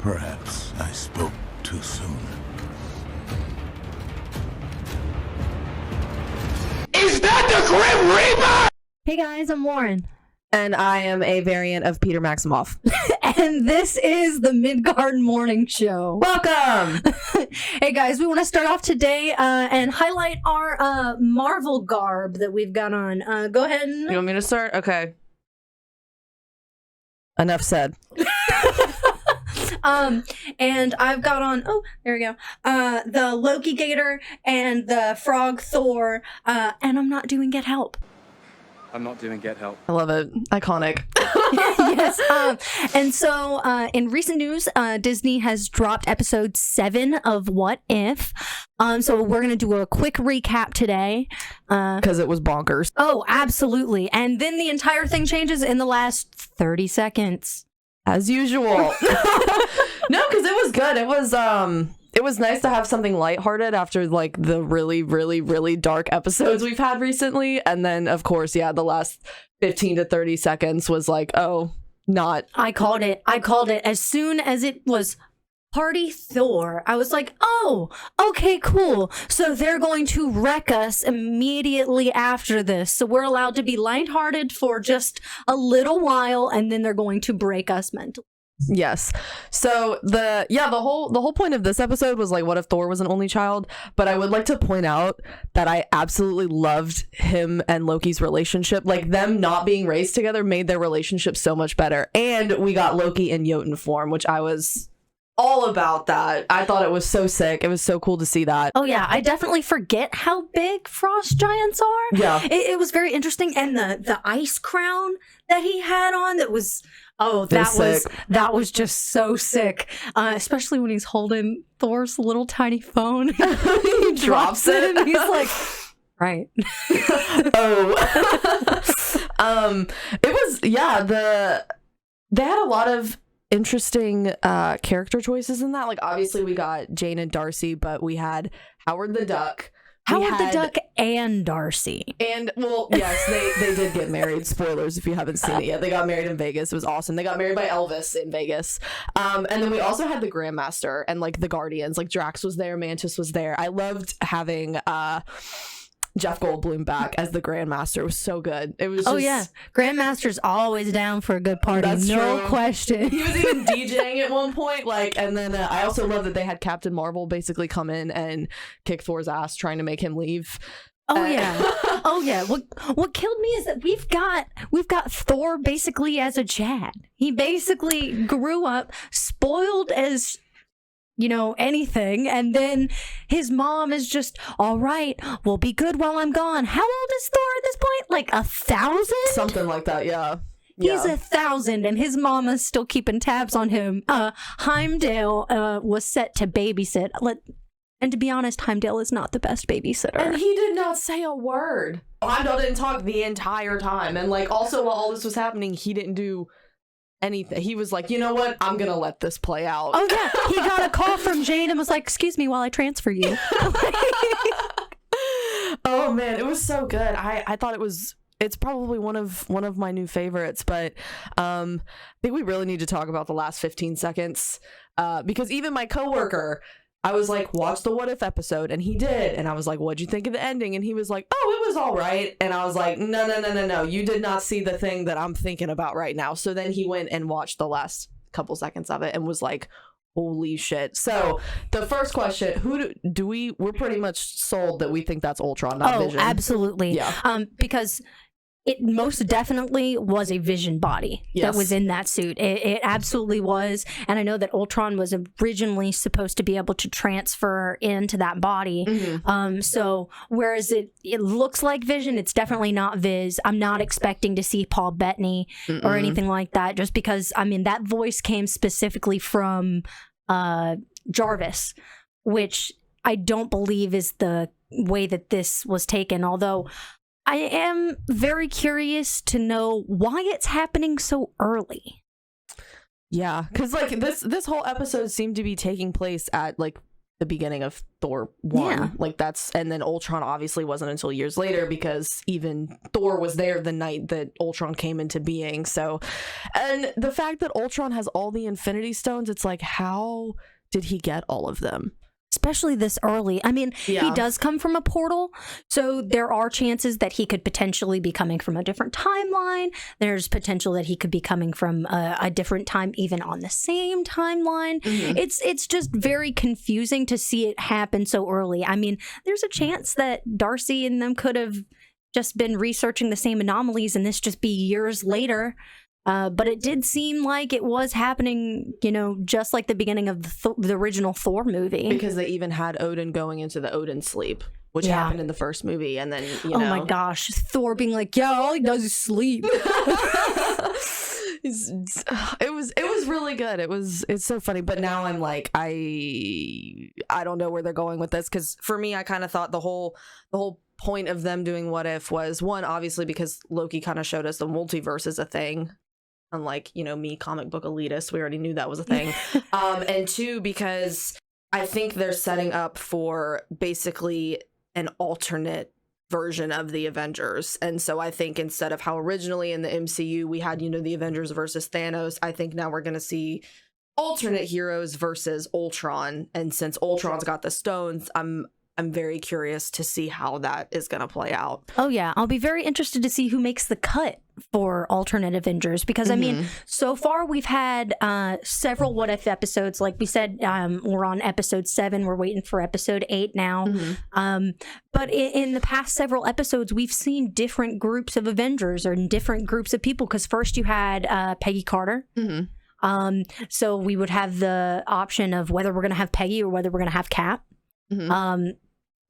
Perhaps I spoke too soon. Is that the Grim Reaper? Hey guys, I'm Lauren. And I am a variant of Peter Maximoff. And this is the Midgard Morning Show. Welcome! Hey guys, we want to start off today and highlight our Marvel garb that we've got on. Go ahead and... You want me to start? Okay. Enough said. And I've got on, oh, there we go, the Loki Gator and the Frog Thor, and I'm not doing Get Help. I'm not doing Get Help. I love it. Iconic. Yes. And so in recent news, Disney has dropped episode 7 of What If. So we're going to do a quick recap today. Because it was bonkers. Oh, absolutely. And then the entire thing changes in the last 30 seconds. As usual. No, because it was good. It was nice to have something lighthearted after like the really, really, really dark episodes we've had recently. And then, of course, yeah, the last 15 to 30 seconds was like, oh, not. I called it. As soon as it was Party Thor, I was like, oh, okay, cool. So they're going to wreck us immediately after this. So we're allowed to be lighthearted for just a little while, and then they're going to break us mentally. Yes. So the whole point of this episode was like, what if Thor was an only child? But I would like to point out that I absolutely loved him and Loki's relationship. Like, them not being raised together made their relationship so much better. And we got Loki in Jotun form, which I was all about that. I thought it was so sick. It was so cool to see that. Oh yeah, I definitely forget how big frost giants are. Yeah. It was very interesting. And the ice crown that he had on, that was... Oh, that was just so sick. Especially when he's holding Thor's little tiny phone. He drops it and he's like, right. Oh. It was, yeah, they had a lot of interesting character choices in that. Like, obviously we got Jane and Darcy, but we had Howard the Duck. Howard the Duck and Darcy. And, well, yes, they did get married. Spoilers if you haven't seen it yet. They got married in Vegas. It was awesome. They got married by Elvis in Vegas. And then we also had the Grandmaster and, like, the Guardians. Like, Drax was there. Mantis was there. I loved having Jeff Goldblum back as the Grandmaster. It was so good. It was just... Oh, yeah. Grandmaster's always down for a good party. That's no true. Question. He was even DJing at one point. Like, and then I also love that they had Captain Marvel basically come in and kick Thor's ass, trying to make him leave. Oh yeah. Oh yeah. What killed me is that we've got Thor basically as a Chad. He basically grew up spoiled as, you know, anything, and then his mom is just, all right, we'll be good while I'm gone. How old is Thor at this point? Like 1,000? Something like that, yeah. He's 1,000, and his mama's still keeping tabs on him. Heimdall was set to babysit. And to be honest, Heimdall is not the best babysitter. And he did not say a word. Heimdall didn't talk the entire time. And, like, also while all this was happening, he didn't do anything. He was like, you know what? I'm gonna let this play out. Oh yeah, he got a call from Jane and was like, excuse me while I transfer you. Oh man, it was so good. I thought it's probably one of my new favorites, but I think we really need to talk about the last 15 seconds because even my coworker, I was like, watch the What If episode, and he did, and I was like, what'd you think of the ending? And he was like, oh, it was all right. And I was like, no, you did not see the thing that I'm thinking about right now. So then he went and watched the last couple seconds of it and was like, holy shit. So the first question, who do we're pretty much sold that we think that's Ultron, not Vision. Oh, absolutely. Yeah. Because it most definitely was a Vision body that was in that suit. It absolutely was. And I know that Ultron was originally supposed to be able to transfer into that body. Mm-hmm. So whereas it looks like Vision, it's definitely not Viz. I'm not expecting to see Paul Bettany or anything like that, just because, I mean, that voice came specifically from Jarvis, which I don't believe is the way that this was taken, although I am very curious to know why it's happening so early. Yeah, because like this whole episode seemed to be taking place at like the beginning of Thor 1. Yeah. Like that's, and then Ultron obviously wasn't until years later because even Thor was there the night that Ultron came into being. So, and the fact that Ultron has all the Infinity Stones, it's like, how did he get all of them? Especially this early. I mean, he does come from a portal, so there are chances that he could potentially be coming from a different timeline. There's potential that he could be coming from a different time, even on the same timeline. It's just very confusing to see it happen so early. I mean, there's a chance that Darcy and them could have just been researching the same anomalies and this just be years later. But it did seem like it was happening, you know, just like the beginning of the original Thor movie. Because they even had Odin going into the Odin sleep, which happened in the first movie. And then, you know. Oh my gosh. Thor being like, yeah, all he does is sleep. It was really good. It's so funny. But now I'm like, I don't know where they're going with this. Because for me, I kind of thought the whole point of them doing What If was, one, obviously because Loki kind of showed us the multiverse is a thing. Unlike, you know, me, comic book elitist, we already knew that was a thing. And two, because I think they're setting up for basically an alternate version of the Avengers. And so I think instead of how originally in the MCU we had, you know, the Avengers versus Thanos, I think now we're going to see alternate heroes versus Ultron. And since Ultron's got the stones, I'm very curious to see how that is going to play out. Oh, yeah. I'll be very interested to see who makes the cut for alternate Avengers. Because, I mean, so far we've had several What If episodes. Like we said, we're on episode 7. We're waiting for episode 8 now. But in the past several episodes, we've seen different groups of Avengers or different groups of people. Because first you had Peggy Carter. So we would have the option of whether we're going to have Peggy or whether we're going to have Cap.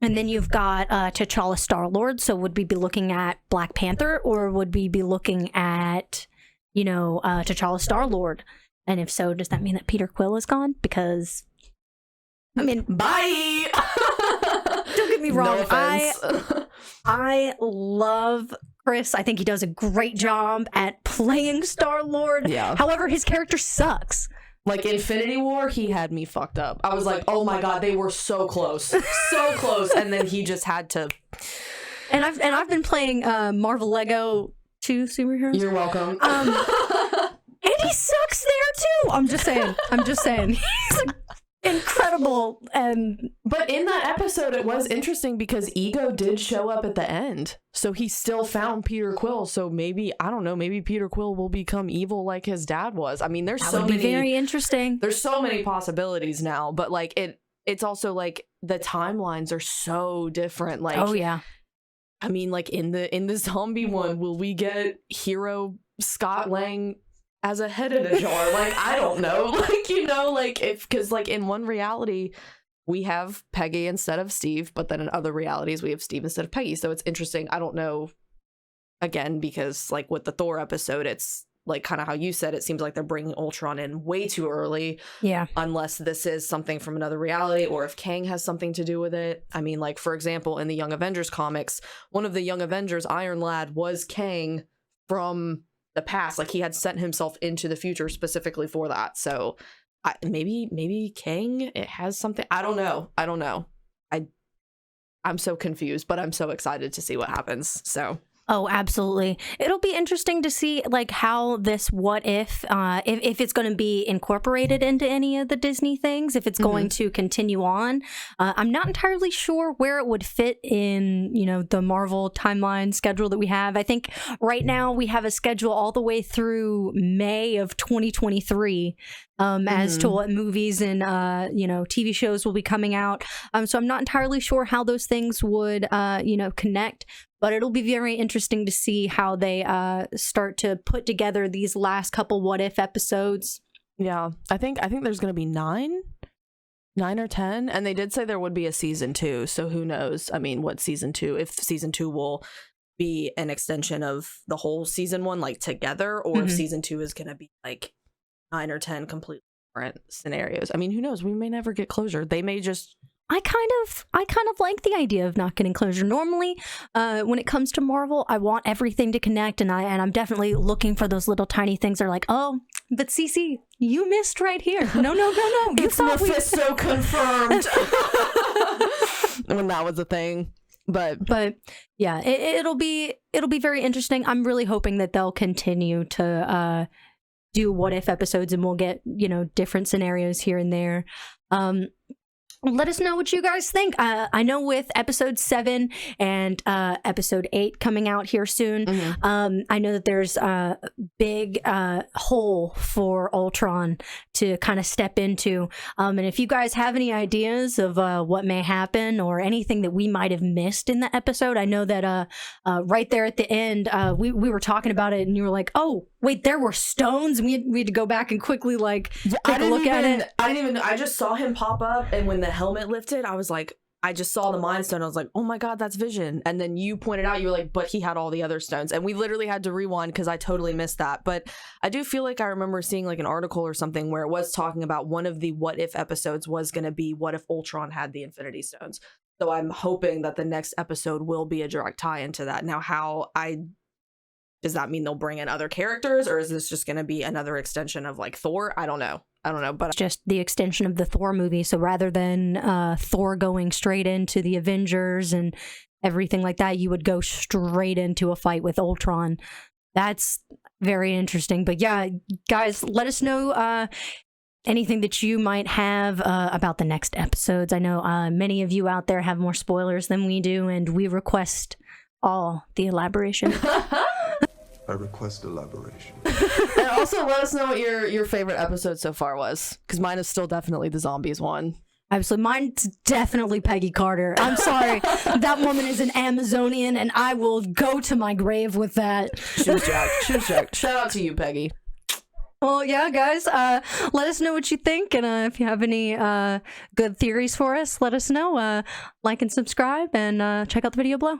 And then you've got T'Challa Star-Lord. So would we be looking at Black Panther or would we be looking at, you know, T'Challa Star-Lord? And if so, does that mean that Peter Quill is gone? Because, I mean, bye! Don't get me wrong. No offense. I love Chris. I think he does a great job at playing Star-Lord. Yeah. However, his character sucks. Like Infinity War, he had me fucked up. I was like, oh my god, they were so close. So close. And then he just had to. And I've been playing Marvel Lego 2 superheroes. You're welcome. And he sucks there too. I'm just saying. He's incredible. But in that episode, it was interesting because Ego did show up at the end. So he still found Peter Quill. So maybe, I don't know, maybe Peter Quill will become evil like his dad was. I mean, that would be very interesting. There's so many possibilities now, but like it's also like the timelines are so different. Like, oh yeah. I mean, like in the zombie one, will we get hero Scott Lang as a head in a jar? Like, I don't know. Like, you know, like because like in one reality we have Peggy instead of Steve, but then in other realities we have Steve instead of Peggy. So it's interesting. I don't know, again, because like with the Thor episode, it's like kind of how you said, it seems like they're bringing Ultron in way too early. Yeah. Unless this is something from another reality or if Kang has something to do with it. I mean, like, for example, in the Young Avengers comics, one of the Young Avengers, Iron Lad, was Kang from the past. Like, he had sent himself into the future specifically for that. So maybe Kang, it has something. I don't know. I'm so confused, but I'm so excited to see what happens. So Oh, absolutely. It'll be interesting to see like how this what if it's going to be incorporated into any of the Disney things, if it's going to continue on. I'm not entirely sure where it would fit in, you know, the Marvel timeline schedule that we have. I think right now we have a schedule all the way through May of 2023 as to what movies and, you know, TV shows will be coming out. So I'm not entirely sure how those things would, you know, connect. But it'll be very interesting to see how they start to put together these last couple What If episodes. Yeah, I think there's going to be 9 or 10, and they did say there would be a season 2. So who knows? I mean, what season 2? If season 2 will be an extension of the whole season 1, like together, or if season 2 is going to be like 9 or 10 completely different scenarios. I mean, who knows? We may never get closure. They may just I kind of like the idea of not getting closure. Normally, when it comes to Marvel, I want everything to connect, and I'm definitely looking for those little tiny things that are like, oh, but Cece, you missed right here. No. You It's thought Mephisto confirmed. When that was a thing. But yeah, it'll be very interesting. I'm really hoping that they'll continue to do what if episodes, and we'll get, you know, different scenarios here and there. Let us know what you guys think. I know with episode 7 and episode 8 coming out here soon, I know that there's a big hole for Ultron to kind of step into. And if you guys have any ideas of what may happen or anything that we might have missed in the episode, I know that right there at the end, we were talking about it, and you were like, oh, wait, there were stones. We had to go back and quickly take a look at it. I just saw him pop up, and when the helmet lifted, I was like, I just saw the Mind Stone. I was like, oh my God, that's Vision. And then you pointed out, you were like, but he had all the other stones. And we literally had to rewind because I totally missed that. But I do feel like I remember seeing like an article or something where it was talking about one of the what if episodes was going to be what if Ultron had the Infinity Stones. So I'm hoping that the next episode will be a direct tie into that. Now, does that mean they'll bring in other characters, or is this just going to be another extension of like Thor? I don't know, but It's just the extension of the Thor movie. So rather than Thor going straight into the Avengers and everything like that, you would go straight into a fight with Ultron. That's very interesting. But yeah, guys, let us know anything that you might have about the next episodes. I know many of you out there have more spoilers than we do, and we request all the elaboration. I request elaboration. And also let us know what your favorite episode so far was, because mine is still definitely the zombies one. Absolutely. Mine's definitely Peggy Carter. I'm sorry. That woman is an Amazonian, and I will go to my grave with that. She was jacked. Shout out to you, Peggy. Well, yeah, guys, let us know what you think, and if you have any good theories for us, let us know. Like and subscribe, and check out the video below.